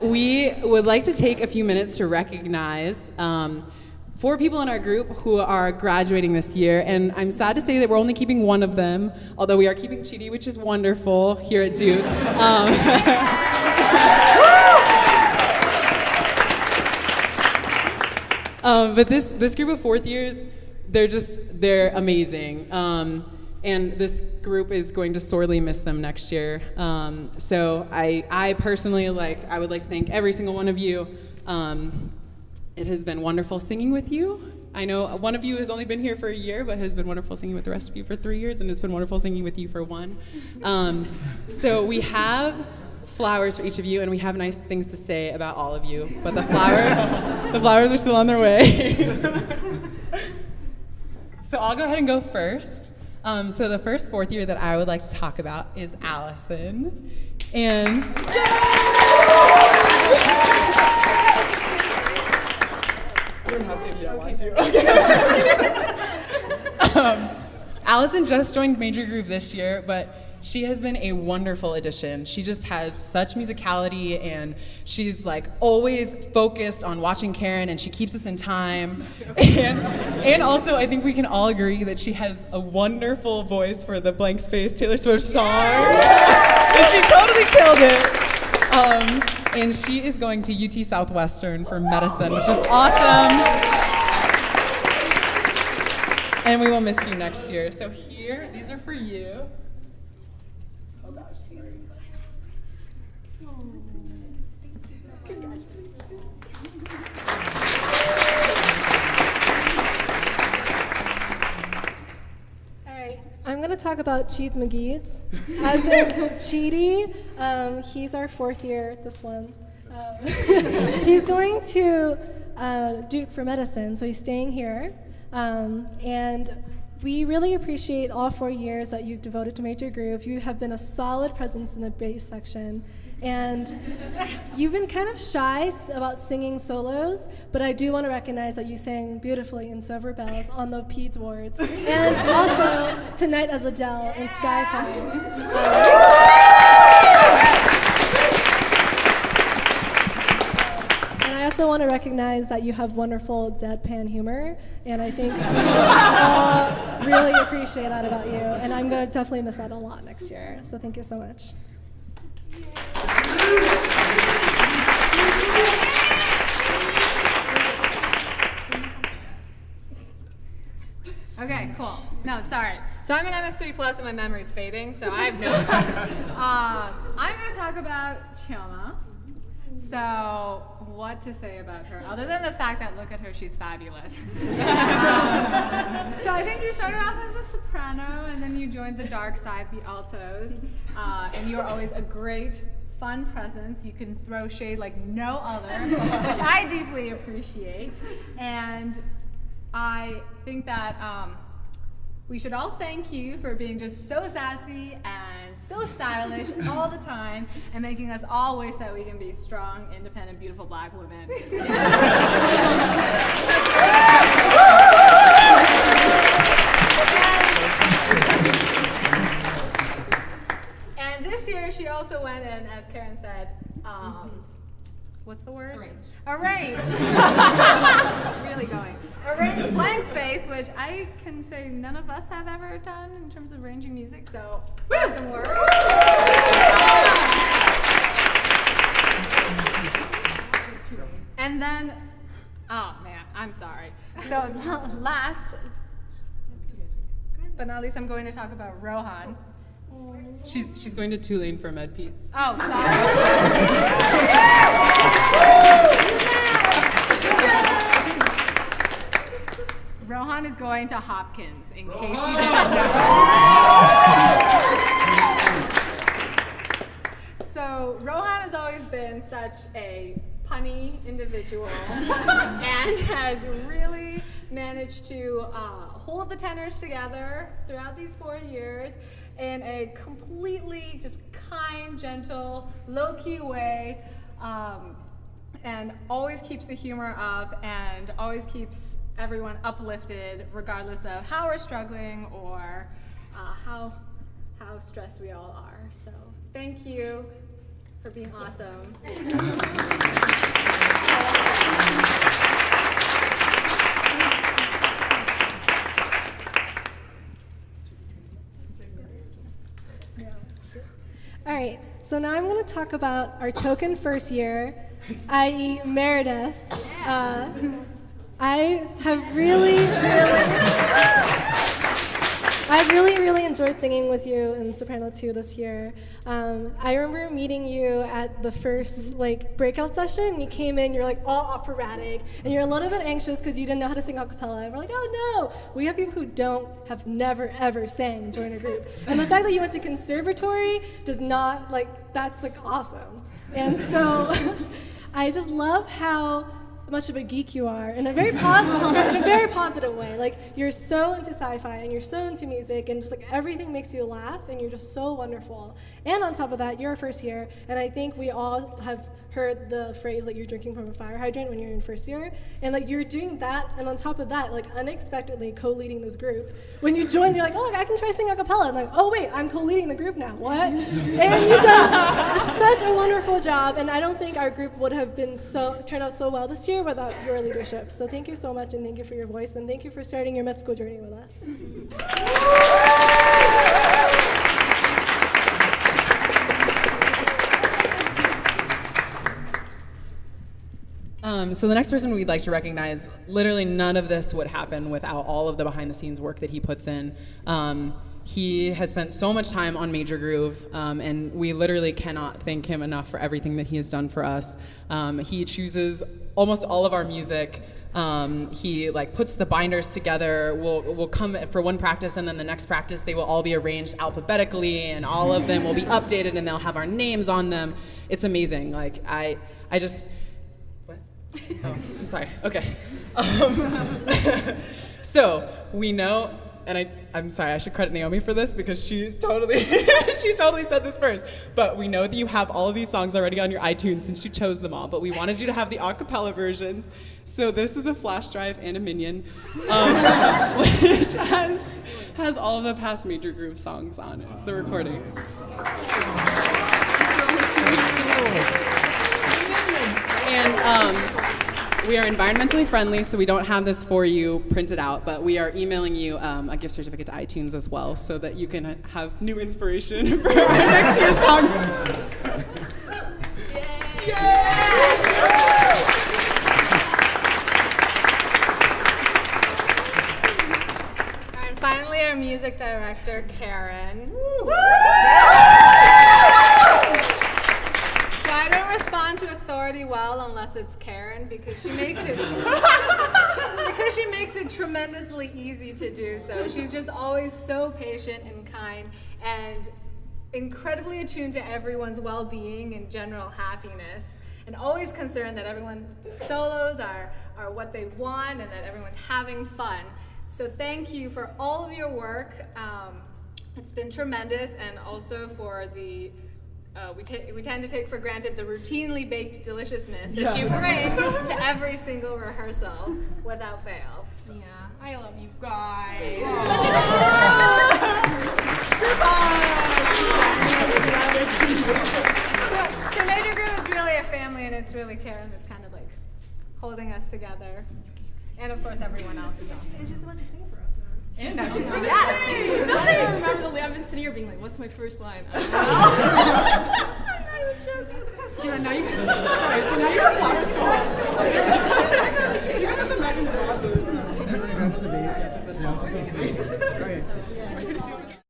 We would like to take a few minutes to recognize 4 people in our group who are graduating this year, and I'm sad to say that we're only keeping one of them, although we are keeping Chidi, which is wonderful here at Duke. But this group of 4th years, they're amazing. And this group is going to sorely miss them next year. So I personally, I would like to thank every single one of you. It has been wonderful singing with you. I know one of you has only been here for a year, but has been wonderful singing with the rest of you for 3 years, and it's been wonderful singing with you for 1. So we have flowers for each of you, and we have nice things to say about all of you, but the flowers are still on their way. So I'll go ahead and go first. So the first 4th year that I would like to talk about is Allison. And you don't have to if you don't want to. Allison just joined Major Groove this year, but she has been a wonderful addition. She just has such musicality, and she's always focused on watching Karen, and she keeps us in time. And also, I think we can all agree that she has a wonderful voice for the Blank Space Taylor Swift song. And she totally killed it. And she is going to UT Southwestern for medicine, which is awesome. And we will miss you next year. So here, these are for you. I'm going to talk about Cheat McGeeds, as in Cheaty. He's our 4th year, this one. He's going to Duke for medicine, so he's staying here. And we really appreciate all 4 years that you've devoted to Major Groove. You have been a solid presence in the bass section. And you've been kind of shy about singing solos, but I do want to recognize that you sang beautifully in Silver Bells on the Peds Awards, and also tonight as Adele in Skyfall. And I also want to recognize that you have wonderful deadpan humor, and I think we all really appreciate that about you, and I'm going to definitely miss that a lot next year, so thank you so much. Okay, cool. No, sorry. So I'm an MS3 Plus and my memory's fading, so I have notes. I'm going to talk about Chioma. So what to say about her, other than the fact that, look at her, she's fabulous. So I think you started off as a soprano, and then you joined the dark side, the altos, and you were always a great, fun presence. You can throw shade like no other, which I deeply appreciate. And I think that we should all thank you for being just so sassy and so stylish all the time, and making us all wish that we can be strong, independent, beautiful Black women. And this year she also went in, as Karen said, what's the word? Arrange. Really going. Arrange blank space, which I can say none of us have ever done in terms of arranging music, so awesome work. And then, oh man, I'm sorry. So last, but not least, I'm going to talk about Rohan. She's going to Tulane for med peds. Oh, sorry. Rohan is going to Hopkins, in case you didn't know. So Rohan has always been such a punny individual and has really managed to hold the tenors together throughout these 4 years in a completely just kind, gentle, low-key way, and always keeps the humor up and always keeps everyone uplifted, regardless of how we're struggling or how stressed we all are. So thank you for being awesome. So now I'm going to talk about our token first year, i.e. Meredith. I've really enjoyed singing with you in Soprano 2 this year. I remember meeting you at the first breakout session. You came in, you're all operatic, and you're a little bit anxious because you didn't know how to sing a cappella. And we're like, oh no, we have people who have never ever sang join our group. And the fact that you went to conservatory does not that's awesome. And so I just love how much of a geek you are in a very positive way. You're so into sci-fi and you're so into music and just everything makes you laugh and you're just so wonderful. And on top of that, you're a first year, and I think we all have heard the phrase you're drinking from a fire hydrant when you're in first year, and you're doing that, and on top of that, unexpectedly co-leading this group. When you join, you're like, oh, I can try singing a cappella. I'm like, oh wait, I'm co-leading the group now. What? And you've done such a wonderful job, and I don't think our group would have been turned out so well this year without your leadership. So thank you so much, and thank you for your voice, and thank you for starting your med school journey with us. So the next person we'd like to recognize, literally none of this would happen without all of the behind-the-scenes work that he puts in. He has spent so much time on Major Groove, and we literally cannot thank him enough for everything that he has done for us. He chooses almost all of our music. He puts the binders together. We'll come for one practice, and then the next practice they will all be arranged alphabetically, and all of them will be updated, and they'll have our names on them. It's amazing. I just. Oh, I'm sorry. Okay. So we know, and I'm sorry, I should credit Naomi for this because she totally said this first. But we know that you have all of these songs already on your iTunes since you chose them all. But we wanted you to have the acapella versions. So this is a flash drive and a Minion, which has all of the past Major Groove songs on it, the recordings. And we are environmentally friendly, so we don't have this for you printed out, but we are emailing you a gift certificate to iTunes as well, so that you can have new inspiration for our next year's songs. Yay! And finally, our music director, Karen. I don't respond to authority well unless it's Karen because she makes it tremendously easy to do so. She's just always so patient and kind and incredibly attuned to everyone's well-being and general happiness, and always concerned that everyone's solos are what they want and that everyone's having fun. So thank you for all of your work. It's been tremendous, and also for the we tend to take for granted the routinely baked deliciousness that you bring to every single rehearsal without fail. Yeah, I love you guys. So Major Groove is really a family, and it's really Karen that's kind of holding us together. And of course everyone else who's on. And she's about to sing for us now. And now she's going to sing. Now that I remember I've been sitting here being what's my first line? I'm not even joking. Yeah, now you can. Sorry, so now you're a pop star. You're not the Megan the Boss.